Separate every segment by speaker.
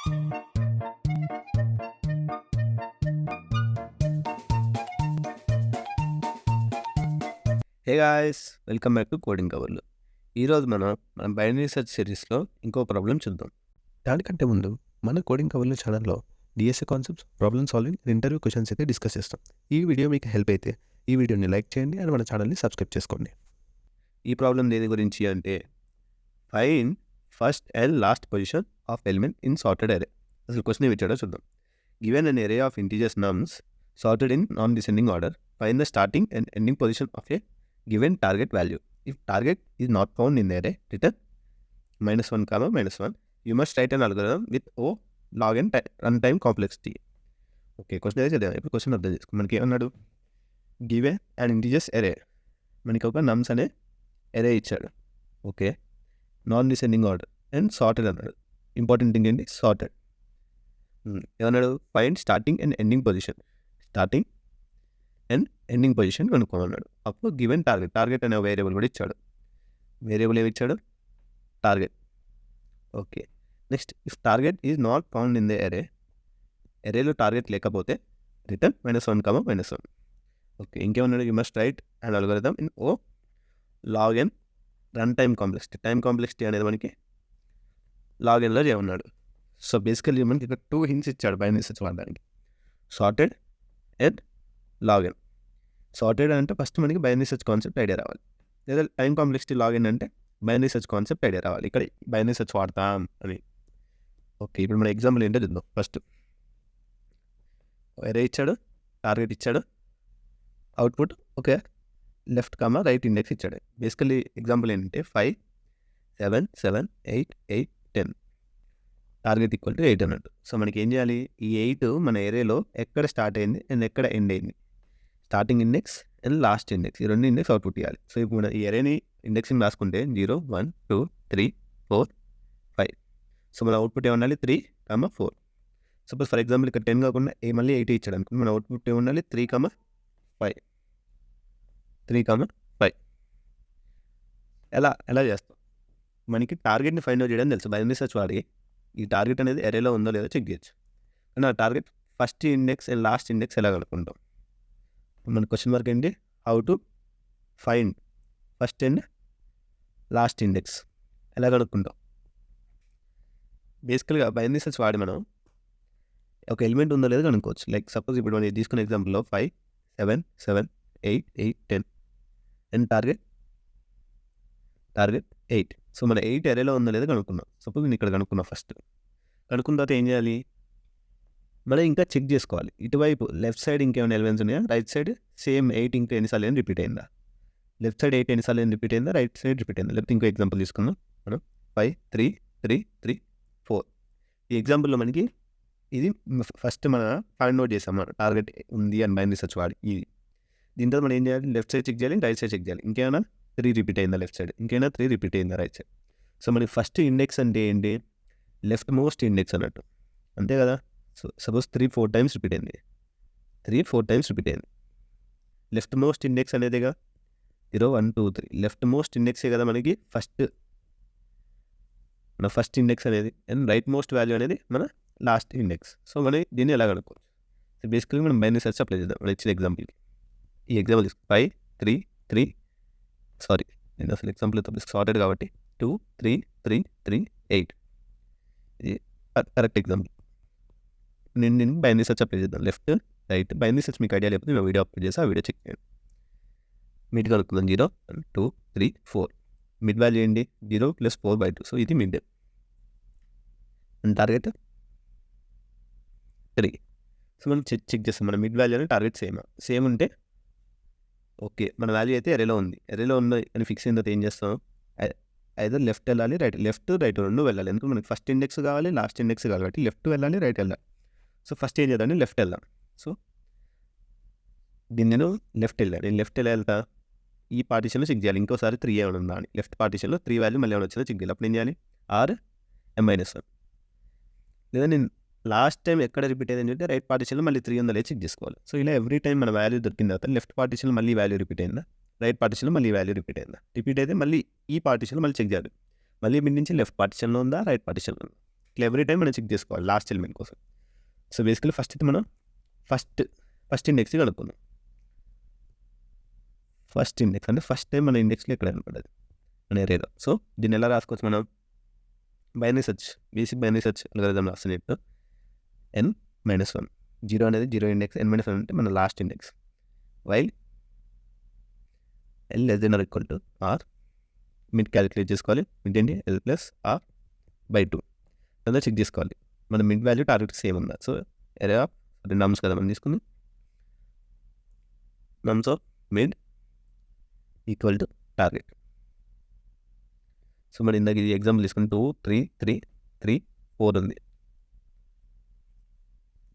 Speaker 1: Hey guys, welcome back to coding కవర్లు. ఈరోజు మన బైనరీ సెర్చ్ సిరీస్లో ఇంకో ప్రాబ్లం చూద్దాం.
Speaker 2: దానికంటే ముందు మన కోడింగ్ కవర్లు ఛానల్లో DSA concepts, problem solving, interview questions అయితే డిస్కస్ చేస్తాం. ఈ వీడియో మీకు హెల్ప్ అయితే ఈ వీడియోని లైక్ చేయండి అండ్ మన ఛానల్ని సబ్స్క్రైబ్ చేసుకోండి.
Speaker 1: ఈ ప్రాబ్లం దేని గురించి అంటే find first and last position of element in sorted అరే. అసలు క్వశ్చన్ ఏమి ఇచ్చాడో చూద్దాం. గివెన్ అన్ అరే of integers నమ్స్ sorted in non descending order, find the starting and ending position of A given target value. If target is not found in the array, return -1, -1. You must write an algorithm with O log n runtime complexity. Okay, question అయితే చదివాం. ఇప్పుడు question అర్థం చేసుకో. మనకి ఏమన్నాడు? Give and integers అరే. మనకి ఒక నమ్స్ అనే అరే ఇచ్చాడు. Okay, non descending order and sorted అన్నాడు. ఇంపార్టెంట్ థింగ్ ఏంటి? సార్టెడ్. ఏమన్నాడు? Find starting and ending position. Starting and ending position కనుక్కోమన్నాడు. అప్పుడు గివెన్ టార్గెట్ అనే వేరియబుల్ కూడా ఇచ్చాడు. వేరియబుల్ ఏమి ఇచ్చాడు? Target. Okay, next if target is not found in the అరేలో టార్గెట్ లేకపోతే రిటర్న్ -1, -1. ఓకే, ఇంకేమన్నాడు? You must write and algorithm in O log n run time complexity. Time complexity అనేది మనకి లాగ్ ఎన్లో చేయమన్నాడు. సో బేసికల్లీ మనకి ఇక్కడ 2 హింట్స్ ఇచ్చాడు binary search వాడడానికి. Sorted and log N. Sorted అంటే ఫస్ట్ మనకి బైనరీ సెర్చ్ కాన్సెప్ట్ ఐడియా రావాలి, లేదా టైం కాంప్లెక్సిటీ లాగ్ ఎన్ అంటే బైనరీ సెర్చ్ కాన్సెప్ట్ ఐడియా రావాలి. ఇక్కడ బైనరీ సెర్చ్ వాడతాం అని. ఓకే, ఇప్పుడు మన ఎగ్జాంపుల్ ఏంటో చూద్దాం. ఫస్ట్ అరే ఇచ్చాడు, టార్గెట్ ఇచ్చాడు, output okay left right index ఇచ్చాడు. బేసికల్లీ ఎగ్జాంపుల్ ఏంటంటే 5, 7, 7, 8, 8, 10. టార్గెట్ ఈక్వల్ టు 8 అన్నట్టు. సో మనకి ఏం చేయాలి? ఈ 8 మన ఏరియాలో ఎక్కడ స్టార్ట్ అయింది అండ్ ఎక్కడ ఎండ్ అయింది, starting index and last index, ఈ 2 ఇండెక్స్ అవుట్పుట్ ఇవ్వాలి. సో ఇప్పుడు మన ఈ అరేని ఇండెక్సింగ్ రాసుకుంటే 0, 1, 2, 3, 4, 5. సో మన అవుట్పుట్ ఏముండాలి? 3, 4. సపోజ్ ఫర్ ఎగ్జాంపుల్ ఇక్కడ 10 కాకుండా మళ్ళీ 8 ఇచ్చాడు అనుకుంటే మన అవుట్పుట్ ఏముండాలి? 3, 5. 3, 5. ఎలా చేస్తాం? మనకి టార్గెట్ని ఫైండ్ అవుట్ చేయడం తెలుసు. బైనరీ సెర్చ్ వాడి ఈ టార్గెట్ అనేది అరేలో ఉందో లేదో చెక్ చేయొచ్చు. కానీ ఆ target first index and last index ఎలా కనుక్కుంటాం? మన క్వశ్చన్ మార్క్ ఏంటి? How to find first and last index ఎలా కనుక్కుంటాం? బేసికల్గా బైనరీ సెర్చ్ వాడి మనం ఒక ఎలిమెంట్ ఉందో లేదో కనుక్కోవచ్చు. లైక్ సపోజ్ ఇప్పుడు మనం తీసుకున్న ఎగ్జాంపుల్లో 5, 7, 7, 8, 8, 10 అండ్ టార్గెట్ 8. సో మన 8 అరేలో ఉందో లేదో కనుక్కున్నాం. సపోజ్ నేను ఇక్కడ కనుక్కున్నా. ఫస్ట్ కనుక్కున్న తర్వాత ఏం చేయాలి? మనం ఇంకా చెక్ చేసుకోవాలి. ఇటువైపు లెఫ్ట్ సైడ్ ఇంకేమైనా ఎలిమెంట్స్ ఉన్నాయా, రైట్ సైడ్ సేమ్ 8 ఇంకా ఎన్నిసార్లు అయినా రిపీట్ అయిందా, లెఫ్ట్ సైడ్ 8 ఎన్నిసార్లు అయినా రిపీట్ అయిందా, రైట్ సైడ్ రిపీట్ అయిందా. లేకపోతే ఇంకో ఎగ్జాంపుల్ తీసుకుందాం. మనం 5, 3, 3, 3, 4. ఈ ఎగ్జాంపుల్లో మనకి ఇది ఫస్ట్ మనం ఫైండ్ అవుట్ చేసాం. మనం టార్గెట్ ఉంది అని బైనరీ సెర్చ్ వాడి. ఇది దీని తర్వాత మనం ఏం చేయాలి? లెఫ్ట్ సైడ్ చెక్ చేయాలి, రైట్ సైడ్ చెక్ చేయాలి. ఇంకేమైనా 3 రిపీట్ అయిందా లెఫ్ట్ సైడ్, ఇంకైనా 3 రిపీట్ అయిందా రైట్ సైడ్. సో మనకి ఫస్ట్ ఇండెక్స్ అంటే ఏంటి? లెఫ్ట్ మోస్ట్ ఇండెక్స్ అన్నట్టు, అంతే కదా. సో సపోజ్ 3, 4 టైమ్స్ రిపీట్ అయింది. 3, 4 టైమ్స్ రిపీట్ అయింది. లెఫ్ట్ మోస్ట్ ఇండెక్స్ అనేదిగా 0, 1, 2, 3. లెఫ్ట్ మోస్ట్ ఇండెక్సే కదా మనకి మన ఫస్ట్ ఇండెక్స్ అనేది, అండ్ రైట్ మోస్ట్ వాల్యూ అనేది మన లాస్ట్ ఇండెక్స్. సో మనం దీన్ని ఎలా కనుక్కోవచ్చు? సో బేసికల్గా మనం బైనరీ సెర్చ్ అప్లై చేద్దాం. మనం ఇచ్చిన ఎగ్జాంపుల్కి ఈ ఎగ్జాంపుల్ 5, 3, 3 సారీ నేను అసలు ఎగ్జాంపుల్ సార్టెడ్ కాబట్టి 2, 3, 3, 3, 8. ఇది కరెక్ట్ ఎగ్జాంపుల్. నేను బైనరీ సెర్చ్ అప్లై చేద్దాం. లెఫ్ట్ రైట్ బైనరీ సెర్చ్ మీకు ఐడియా లేకపోతే నేను వీడియో అప్లోడ్ చేసి ఆ వీడియో చెక్ చేయండి. మిడ్ కనుక్కుందాం. 0, 1, 2, 3, 4. మిడ్ వాల్యూ ఏంటి? 0 + 4/2. సో ఇది మిడ్. And target 3. సో మనం చెక్ చేస్తాం. మన మిడ్ వాల్యూ అని టార్గెట్ సేమ్ ఉంటే ఓకే, మన వాల్యూ అయితే అరేలో ఉంది. అరేలో ఉంది అని ఫిక్స్ అయిన తర్వాత ఏం చేస్తాం? ఐదర్ లెఫ్ట్ వెళ్ళాలి, లెఫ్ట్ రైట్ 2 వెళ్ళాలి. ఎందుకంటే మనకి ఫస్ట్ ఇండెక్స్ కావాలి, లాస్ట్ ఇండెక్స్ కావాలి కాబట్టి లెఫ్ట్ వెళ్ళాలి, రైట్ వెళ్ళాలి. సో ఫస్ట్ ఏం చేద్దాం? లెఫ్ట్ వెళ్దాం. సో దీన్ని నేను లెఫ్ట్ వెళ్ళాను. నేను లెఫ్ట్ ఎలా వెళ్తా? ఈ పార్టీషన్లో చెక్ చేయాలి. ఇంకోసారి 3 ఏమైనా ఉందా అని. లెఫ్ట్ పార్టీషన్లో 3 వాల్యూ మళ్ళీ ఏమైనా వచ్చిందో చెక్ చేయాలి. అప్పుడు ఏం చేయాలి? Are m-1. లేదా నేను లాస్ట్ టైం ఎక్కడ రిపీట్ అయిందని చెప్తే రైట్ పార్టీషన్లో మళ్ళీ 3 ఉందా చెక్ చేసుకోవాలి. సో ఇలా ఎవ్రీ టైం మన వాల్యూ దొరికిన తర్వాత లెఫ్ట్ పార్టీషన్లో మళ్ళీ వాల్యూ రిపీట్ అయిందా, రైట్ పార్టీషన్లో మళ్ళీ వాల్యూ రిపీట్ అయిందా. రిపీట్ అయితే మళ్ళీ ఈ పార్టీషన్లో మళ్ళీ చెక్ చేయాలి. మళ్ళీ మీ నుంచి లెఫ్ట్ పార్టీషన్లో ఉందా, రైట్ పార్టీషన్లో ఉందా. ఇట్లా ఎవ్రీ టైం మనం చెక్ చేసుకోవాలి లాస్ట్ ఎలిమెంట్ కోసం. సో బేసికలీ ఫస్ట్ అయితే మనం ఫస్ట్ ఇండెక్స్ కనుక్కుందాం. ఫస్ట్ ఇండెక్స్ అంటే ఫస్ట్ టైం మన ఇండెక్స్లో ఎక్కడ కనపడదు మన ఏరియాలో. సో దీన్ని ఎలా రాసుకోవచ్చు మనం? Binary search, basic binary search algorithm రాస్తున్నట్టు n-1, 0 అనేది 0 ఇండెక్స్, n-1 అంటే మన లాస్ట్ index. While l less than or equal to r, mid calculate చేసుకోవాలి. మిడ్ ఏంటి? l plus r by 2 అలా చెక్ చేసుకోవాలి మన మిడ్ వాల్యూ టార్గెట్ సేమ్ ఉందా. సో ఎరే ఆఫ్ నమ్స్ కదా మనం తీసుకుంది, నమ్స్ of mid equal to target. So మరి ఇందాక ఇది ఎగ్జాంపుల్ తీసుకుని 2, 3, 3, 3, 4 ఉంది.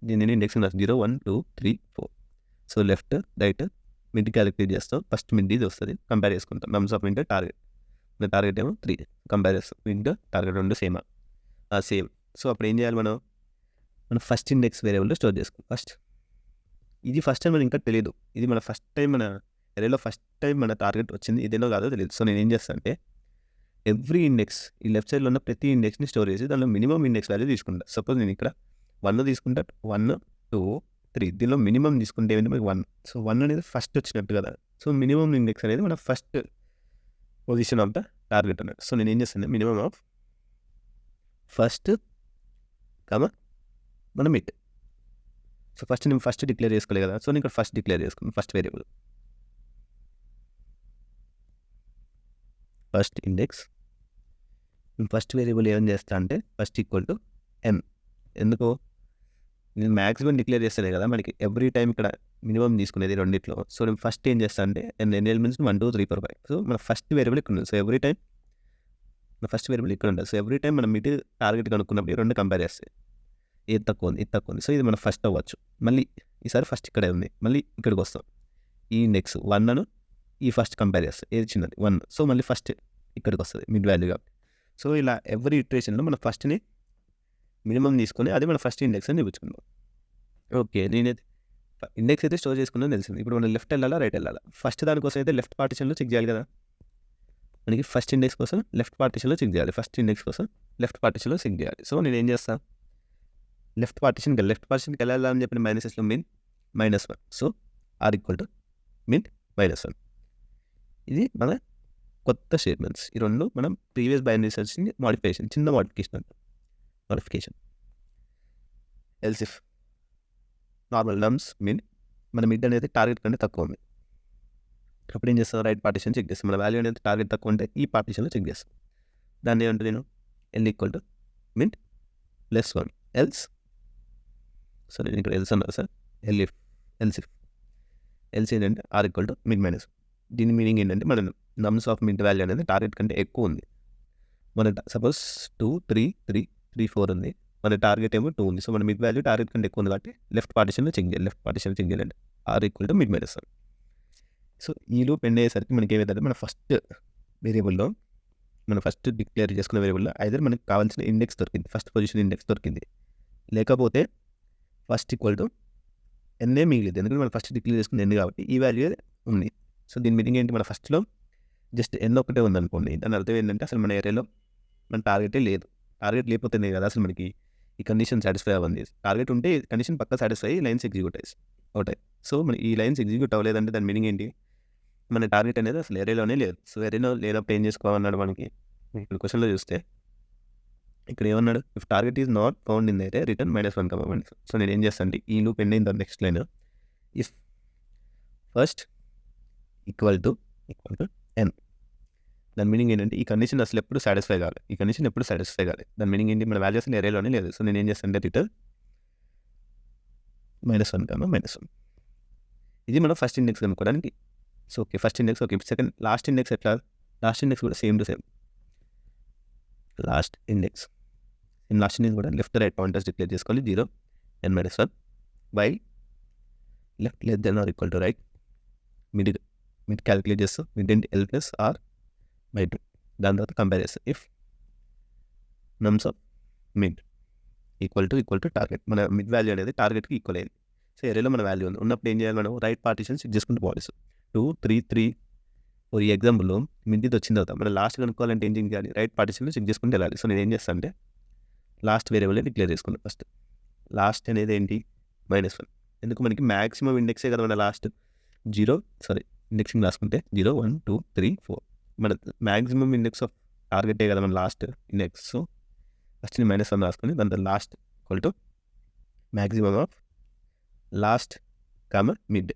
Speaker 1: దీని index 0, 1, 2, 3, 4. So left right mid calculate చేస్తాం. ఫస్ట్ మిడ్ ఇది వస్తుంది, కంపేర్ చేసుకుంటాం. నమ్స్ ఆఫ్ మిడ్ టార్గెట్, టార్గెట్ ఏమో 3, కంపేర్ చేస్తాం. మిడ్ టార్గెట్ రెండు సేమా? సేమ్. సో అప్పుడు ఏం చేయాలి మనం ఫస్ట్ ఇండెక్స్ వేరియబుల్లో స్టోర్ చేసుకోవాలి. ఇది ఫస్ట్ టైం మనకి ఇంకా తెలియదు. ఇది మన ఫస్ట్ టైం మన ఎరేలో ఫస్ట్ టైం మన టార్గెట్ వచ్చింది, ఇదేనో కాదో తెలియదు. సో నేను ఏం చేస్తాను అంటే ఎవ్రీ ఇండెక్స్ ఈ లెఫ్ట్ సైడ్లో ఉన్న ప్రతి ఇండెక్స్ని స్టోర్ చేసి దానిలో మినిమం ఇండెక్స్ వాల్యూ తీసుకుంటా. సపోజ్ నేను ఇక్కడ 1 తీసుకుంటా, 1, 2, 3, దీనిలో మినిమం తీసుకుంటే ఏమైంది మనకి 1. సో 1 అనేది ఫస్ట్ వచ్చినట్టు కదా. సో మినిమం ఇండెక్స్ అనేది మన first position of the target అన్నట్టు. సో నేను ఏం చేస్తాను, మినిమం ఆఫ్ ఫస్ట్ మన మిడ్. సో ఫస్ట్ నేను ఫస్ట్ డిక్లేర్ చేసుకోలేదు కదా. సో నేను ఇక్కడ ఫస్ట్ డిక్లేర్ చేసుకున్నాను, first variable first index. First variable ఏం చేస్తా అంటే ఫస్ట్ ఈక్వల్ టు n. ఎందుకు? నేను మ్యాక్సిమం డిక్లేర్ చేస్తానే కదా మనకి ఎవ్రీ టైం ఇక్కడ మినిమం తీసుకునేది రెండిట్లో. సో నేను ఫస్ట్ ఏం చేస్తాను అంటే ఎన్ని ఎలిమెంట్స్ 1, 2, 3, 4, 5. సో మన ఫస్ట్ వేరియబుల్ ఇక్కడ ఉంది. సో ఎవ్రీ టైం మన ఫస్ట్ వేరియబుల్ ఇక్కడ ఉంటుంది. సో ఎవ్రీ టైం మనం మిడ్ టార్గెట్ కనుక్కున్నప్పుడు రెండు కంపేర్ చేస్తాయి, ఏది తక్కువ ఉంది, ఇది తక్కువ ఉంది. సో ఇది మన ఫస్ట్ అవ్వచ్చు. మళ్ళీ ఈసారి ఫస్ట్ ఇక్కడే ఉంది, మళ్ళీ ఇక్కడికి వస్తాం. ఈ ఇండెక్స్ 1 అను ఈ ఫస్ట్ కంపేర్ చేస్తాం, ఏది చిన్నది 1. సో మళ్ళీ ఫస్ట్ ఇక్కడికి వస్తుంది మిడ్ వాల్యూ కాబట్టి. సో ఇలా ఎవ్రీ ఇటరేషన్లో మన ఫస్ట్ని మినిమం తీసుకొని అది మన ఫస్ట్ ఇండెక్స్ అని చూపించుకుందాం. ఓకే, నేనైతే ఇండెక్స్ అయితే స్టోర్ చేసుకున్నాను తెలిసింది. ఇప్పుడు మనం లెఫ్ట్ వెళ్ళాలా రైట్ వెళ్ళాలా? ఫస్ట్ దానికోసం అయితే లెఫ్ట్ పార్టిషన్లో చెక్ చేయాలి కదా. మనకి ఫస్ట్ ఇండెక్స్ కోసం లెఫ్ట్ పార్టిషన్లో చెక్ చేయాలి, ఫస్ట్ ఇండెక్స్ కోసం లెఫ్ట్ పార్టిషన్లో చెక్ చేయాలి. సో నేను ఏం చేస్తాను, లెఫ్ట్ పార్టిషన్కి వెళ్ళాలని చెప్పిన మైనసెస్లో min -1. So or equal to min -1. ఇది మన కొత్త స్టేట్మెంట్స్. ఈ రెండు మనం ప్రీవియస్ బైనరీ సెర్చ్ని మోడిఫికేషన్, చిన్న modification. Else if normal nums min, మన మిడ్ అనేది టార్గెట్ కంటే తక్కువ ఉంది. అప్పుడు ఏం చేస్తాం, రైట్ పార్టిషన్ చెక్ చేస్తాం. మన వాల్యూ అనేది టార్గెట్ తక్కువ ఉంటే ఈ పార్టిషన్లో చెక్ చేస్తాం. దాన్ని ఏమంటే నేను L equal to min +1 else. So నేను ఇక్కడ ఎల్స్ అన్నారు సార్, ఎల్స్ ఏంటంటే ఆర్ ఈక్వల్ టు మిడ్ -1. దీని మీనింగ్ ఏంటంటే మన నమ్స్ ఆఫ్ మిడ్ వాల్యూ అనేది టార్గెట్ కంటే ఎక్కువ ఉంది. మన సపోజ్ 2, 3, 3, 3, 4 ఉంది, మన టార్గెట్ ఏమో 2 ఉంది. సో మన మిడ్ వాల్యూ టార్గెట్ కంటే ఎక్కువ ఉంది కాబట్టి లెఫ్ట్ పార్టిషన్లో చెక్ చేయాలి, R equal to mid -1. So ఈ లూప్ ఎండ్ అయ్యేసరికి మనకి ఏమైందంటే మన ఫస్ట్ వేరియబుల్లో మనం ఫస్ట్ డిక్లేర్ చేసుకున్న వేరియబుల్లో ఐదర్ మనకి కావాల్సిన ఇండెక్స్ దొరికింది, ఫస్ట్ పొజిషన్ ఇండెక్స్ దొరికింది, లేకపోతే ఫస్ట్ ఈక్వల్ టు ఎన్నే మిగిలింది. ఎందుకంటే మనం ఫస్ట్ డిక్లేర్ చేసుకున్న ఎన్ కాబట్టి ఈ వాల్యూ ఉంది. సో దీని మీనింగ్ ఏంటి, మన ఫస్ట్లో జస్ట్ ఎన్ ఒకటే ఉందనుకోండి, దాని అర్థం ఏంటంటే అసలు మన ఏరియాలో మన టార్గెటే లేదు. టార్గెట్ లేకపోతేనే కదా అసలు మనకి ఈ కండిషన్ సాటిస్ఫై అవ్వండి. టార్గెట్ ఉంటే కండిషన్ పక్క సాటిస్ఫై, లైన్స్ ఎగ్జిక్యూట్ అవుతాయి. సో మన ఈ లైన్స్ ఎగ్జిక్యూట్ అవ్వలేదంటే దాని మీనింగ్ ఏంటి, మన టార్గెట్ అనేది అసలు ఏరియాలోనే లేదు. సో ఏరియాలో లేనప్పుడు ఏం చేసుకోవాలన్నాడు మనకి ఇక్కడ క్వశ్చన్లో చూస్తే, ఇక్కడ ఏమన్నాడు, if target is not found in array return -1. So నేను ఏం చేస్తాను అంటే ఈ లూప్ ఎండ్ అయిన next line if first equal to n. దాని మీనింగ్ ఏంటంటే ఈ కండిషన్ అసలు ఎప్పుడు సాటిస్ఫై కావాలి, దాని మీనింగ్ ఏంటి, మన వాల్యూ అసలు ఏరియాలోనే లేదు. సో నేను ఏం చేస్తాను అంటే రిటర్న్ -1. ఇది మనం ఫస్ట్ ఇండెక్స్ కనుక్కోవడానికి. So okay, first index okay. Second last index ఎట్లా, లాస్ట్ ఇండెక్స్ కూడా same to same. Last index కూడా లెఫ్ట్ రైట్ పాయింటర్స్ డిక్లేర్ చేసుకోవాలి, 0, n-1 while left less than are equal to right mid calculate చేస్తాం, mid ఏంటి l + r by 2. దాని తర్వాత compare చేస్తాం if నమ్స్ of mid equal to target. మన mid value అనేది టార్గెట్కి equal అయింది. సో ఏరియాలో మన వాల్యూ ఉంది, ఉన్నప్పుడు ఏం చేయాలి మనం, రైట్ పార్టిషన్ చెక్ చేసుకుంటూ పోవాలి. 2, 3, 3 ఈ ఎగ్జాంపుల్లో మిడ్ ఇది వచ్చిన తర్వాత మనం లాస్ట్ కనుక్కోవాలంటే ఏం చేయాలి, రైట్ పార్టిషన్లో చెక్ చేసుకుంటూ వెళ్ళాలి. సో నేను ఏం చేస్తాను అంటే లాస్ట్ వేరియబుల్ని డిక్లేర్ చేసుకుందాం ఫస్ట్. లాస్ట్ అనేది ఏంటి? -1. ఎందుకు మనకి మ్యాక్సిమం ఇండెక్సే కదా మన లాస్ట్. ఇండెక్సింగ్ రాసుకుంటే 0, 1, 2, 3, 4 మన మ్యాక్సిమం ఇండెక్స్ ఆఫ్ టార్గెటే కదా మన లాస్ట్ ఇండెక్స్. సో ఫస్ట్ని -1 రాసుకొని దాంతో last equal to maximum of last mid.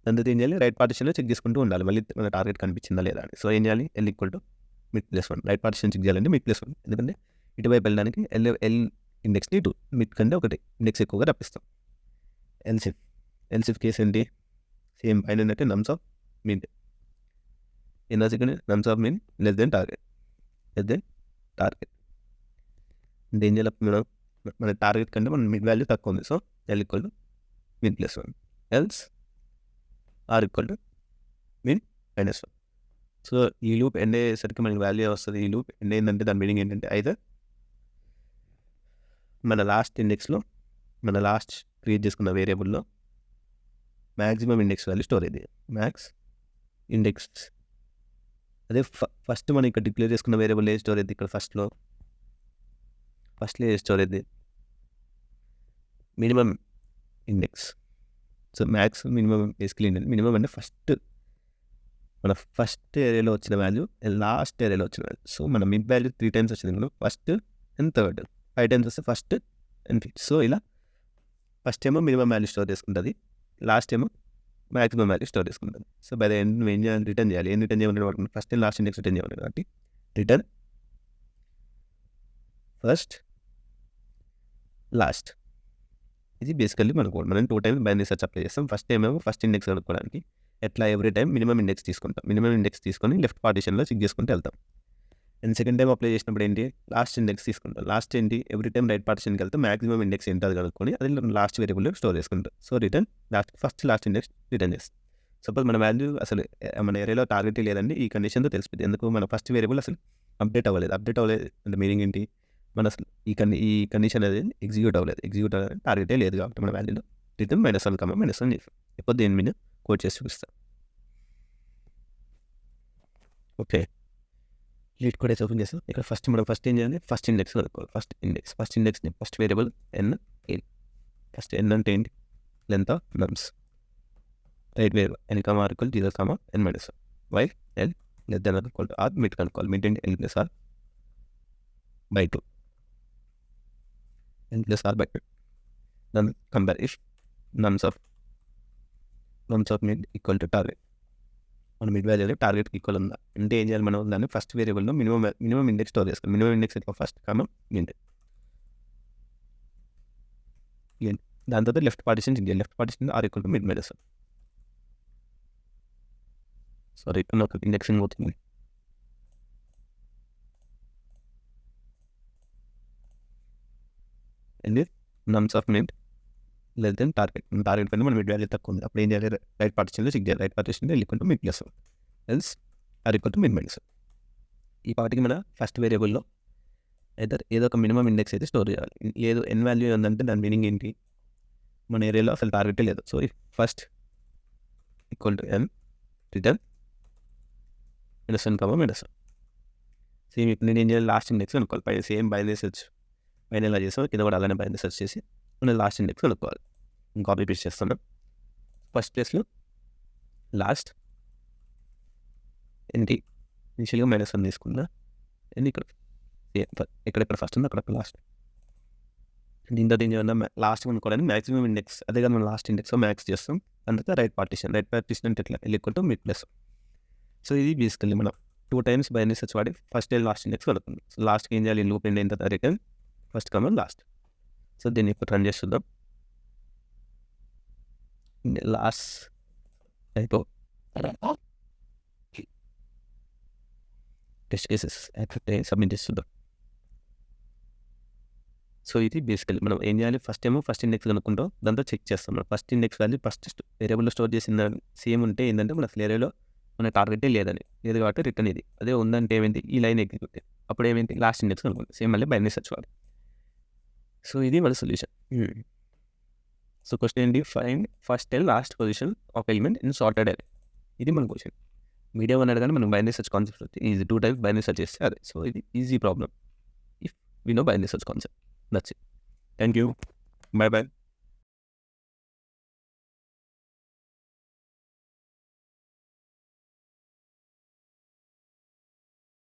Speaker 1: దాంతో ఏం చేయాలి? రైట్ పార్టిషన్లో చెక్ చేసుకుంటూ ఉండాలి మళ్ళీ మన టార్గెట్ కనిపించిందా లేదా అని. సో ఏం చేయాలి? L equal to mid+1. Right partition check చేయాలంటే mid+1, ఎందుకంటే ఇటువైపు వెళ్ళడానికి L ఇండెక్స్ని 2 మిడ్ కంటే ఒకటి ఇండెక్స్ ఎక్కువగా రప్పిస్తాం. ఎల్సిఫ్ కేసు ఏంటి? సేమ్ పైన ఏంటంటే నమ్స్ ఆఫ్ మిడ్. ఇక్కడ నమ్స్ of mid less than target. అంటే ఏం చేయాలి మనం? మన టార్గెట్ కంటే మన మిడ్ వాల్యూ తక్కువ ఉంది. So L equal to mid+1 else R equal to mid-1. So ఈ లూప్ ఎండ్ అయ్యేసరికి మనకి వాల్యూ వస్తుంది. ఈ లూప్ ఎండ్ అయిందంటే దాని మీనింగ్ ఏంటంటే ఐదర్ మన లాస్ట్ ఇండెక్స్లో మన లాస్ట్ క్రియేట్ చేసుకున్న వేరియబుల్లో మ్యాక్సిమం ఇండెక్స్ వాల్యూ స్టోర్ అయింది. మ్యాక్స్ ఇండెక్స్ అదే ఫస్ట్ మనం ఇక్కడ డిక్లేర్ చేసుకున్న వేరియబుల్ ఏ స్టోర్ అయింది? ఇక్కడ ఫస్ట్లో ఏ స్టోర్ అయింది? Minimum index. So max minimum basically ఏంటంటే మినిమం అంటే మన ఫస్ట్ ఏరియాలో వచ్చిన వాల్యూ లాస్ట్ ఏరియాలో వచ్చిన వాల్యూ. సో మన మిడ్ వాల్యూ 3 times వచ్చింది ఇప్పుడు ఫస్ట్ అండ్ థర్డ్, 5 times వస్తే ఫస్ట్ అండ్ ఫిఫ్త్. సో ఇలా ఫస్ట్ ఏమో మినిమం వాల్యూ స్టోర్ చేసుకుంటుంది, లాస్ట్ ఏమో మ్యాక్సిమం వాల్యూ స్టోర్ చేసుకుంటుంది. సో బై ద ఎండ్ నువ్వు ఏం చేయాలి? రిటర్న్ చేయాలి. ఏం రిటర్న్ చేయమని వాడుకుంటుంది? First and last index return చేయమని. కాబట్టి రిటర్న్ ఫస్ట్ లాస్ట్. ఇది బేసికల్లీ మన కోడ్. మనం 2 times బైనరీ సెర్చ్ అప్లై చేస్తాం. ఫస్ట్ ఏమేమో ఫస్ట్ ఇండెక్స్ కనుక్కోవడానికి ఎట్లా ఎవ్రీ టైం మినిమం ఇండెక్స్ తీసుకుంటాం. మినిమం ఇండెక్స్ తీసుకొని లెఫ్ట్ పార్టిషన్లో చెక్ చేసుకుంటూ వెళ్తాం. అండ్ సెకండ్ టైం అప్లై చేసినప్పుడు ఏంటి? లాస్ట్ ఇండెక్స్ తీసుకుంటాం. లాస్ట్ ఏంటి? ఎవ్రీ టైం రైట్ పార్టిషన్కి వెళ్తే మ్యాక్సిమం ఇండెక్స్ ఏంటి అది కనుక్కొని అది లాస్ట్ వేరియబుల్లో స్టోర్ చేసుకుంటాం. So return last index return చేస్తాం. సపోజ్ మన వాల్యూ అసలు మన ఏరియాలో టార్గెట్ లేదండి, ఈ కండిషన్తో తెలిసిపోయింది. ఎందుకు? మన ఫస్ట్ వేరియబుల్ అసలు అప్డేట్ అవ్వలేదు అంటే మీనింగ్ ఏంటి? మన అసలు ఈ కండిషన్ అనేది ఎగ్జిక్యూట్ అవ్వలేదు, టార్గెటే లేదు కాబట్టి మన వాల్యూలో రిటర్న్ -1, -1 చేస్తాం. ఎప్పుడు దేని మీద కోడ్ చేసి చూపిస్తాం. ఓకే, లీడ్ కోడ్ అయితే ఓపెన్ చేస్తాం. ఇక్కడ మనం ఫస్ట్ ఏం చేయాలి? ఫస్ట్ ఇండెక్స్ కనుక్కోవాలి. ఫస్ట్ ఇండెక్స్ని first variable n. First n అంటే ఏంటి? Length of nums. Right variable n, R = 0, n-1. While L less than are equal to R. Mid కనుక్కోవాలి. మిడ్ అంటే L+R/2. N+R/2. Then compare if nums of mid equal to target. మన mid value అనేది టార్గెట్కి equal ఉందా అంటే ఏం చేయాలి? మనం దాన్ని ఫస్ట్ వేరియబుల్లో మినిమం ఇండెక్స్ స్టోర్ చేసుకోవాలి. Minimum index first mid. దాని తర్వాత లెఫ్ట్ పార్టిషన్ చెక్ చేయాలి. Left partition R = mid-1. Sorry, ఇక్కడ ఒక ఇండెక్సింగ్ అవుతుంది. And నమ్స్ of mid less than target పైన మన మిడ్ వాల్యూ తక్కువ ఉంది. అప్పుడు ఏం చేయాలి? రైట్ పార్టిషన్లో చెక్ చేయాలి. Right partition L = mid+1 else R = mid-1. ఈ పార్టీకి మన ఫస్ట్ వేరియబుల్లో ఏదో ఒక మినిమం ఇండెక్స్ అయితే స్టోర్ చేయాలి. ఏదో n వాల్యూ ఉందంటే దాని మీనింగ్ ఏంటి? మన ఏరియాలో అసలు టార్గెటే లేదు. So first = n return -1, same ఇప్పుడు నేను ఏం చేయాలి? లాస్ట్ ఇండెక్స్ కనుక్కోవాలి. పైన సేమ్ బైనరీ సెర్చ్ పైన ఎలా చేసాం కింద కూడా అలానే బైనరీ సెర్చ్ చేసి మనం లాస్ట్ ఇండెక్స్ కనుక్కోవాలి. కాపీ పేస్ట్ చేస్తున్నాం. ఫస్ట్ ప్లేస్లో లాస్ట్ ఏంటి? ఇనిషియల్గా -1 తీసుకున్నా. అండ్ ఇక్కడ ఫస్ట్ ఉంది, అక్కడ లాస్ట్. దీంతో ఏం చేయాలన్నా లాస్ట్ కనుక్కోవడానికి మ్యాక్సిమం ఇండెక్స్ అదే కదా మనం లాస్ట్ ఇండెక్స్ మ్యాక్స్ చేస్తాం. అందుకే రైట్ పార్టిషన్ అంటే ఎట్లా? L = mid+1. సో ఇది బేసికల్లీ మనం 2 times బైనరీ సెర్చ్ వాడి ఫస్ట్ లాస్ట్ ఇండెక్స్ కనుక్కుందాం. సో లాస్ట్కి ఏం చేయాలి? లూప్ ఎండ్ అయిన తర్వాత రిటర్న్ ఫస్ట్ లాస్ట్. సో దీన్ని ఇప్పుడు రన్ చేసి చూద్దాం. లాస్ట్ అయిపో టెస్ట్ కేసెస్ యాక్సెప్ట్ అయ్యి సబ్మిట్ చేసి చూద్దాం. సో ఇది బేసికల్లీ మనం ఏం చేయాలి? ఫస్ట్ ఇండెక్స్ కనుక్కుంటాం, దాంతో చెక్ చేస్తాం. మనం ఫస్ట్ ఇండెక్స్ వాల్యూ ఫస్ట్ వేరియబుల్లో స్టోర్ చేసిన సేమ్ ఉంటే ఏంటంటే మన ఏరియాలో మన టార్గెటే లేదు కాబట్టి రిటర్న్ ఇది. అదే ఉందంటే ఏమైంది? ఈ లైన్ ఎగ్జిక్యూట్. అప్పుడు ఏమైంది? లాస్ట్ ఇండెక్స్ కనుక్కుంటాం. సేమ్ మళ్ళీ బైనరీ సెర్చ్ వాడి. సో ఇది మన సొల్యూషన్. సో క్వశ్చన్ ఏంటి? Find first and last position of element in sorted array. ఇది మన క్వశ్చన్. మీడియా 1 అడగానే మనం binary search concept easy 2 times binary search చేస్తే అదే. సో ఇది easy problem. If we know by any such concept. That's it. Thank you. Bye bye.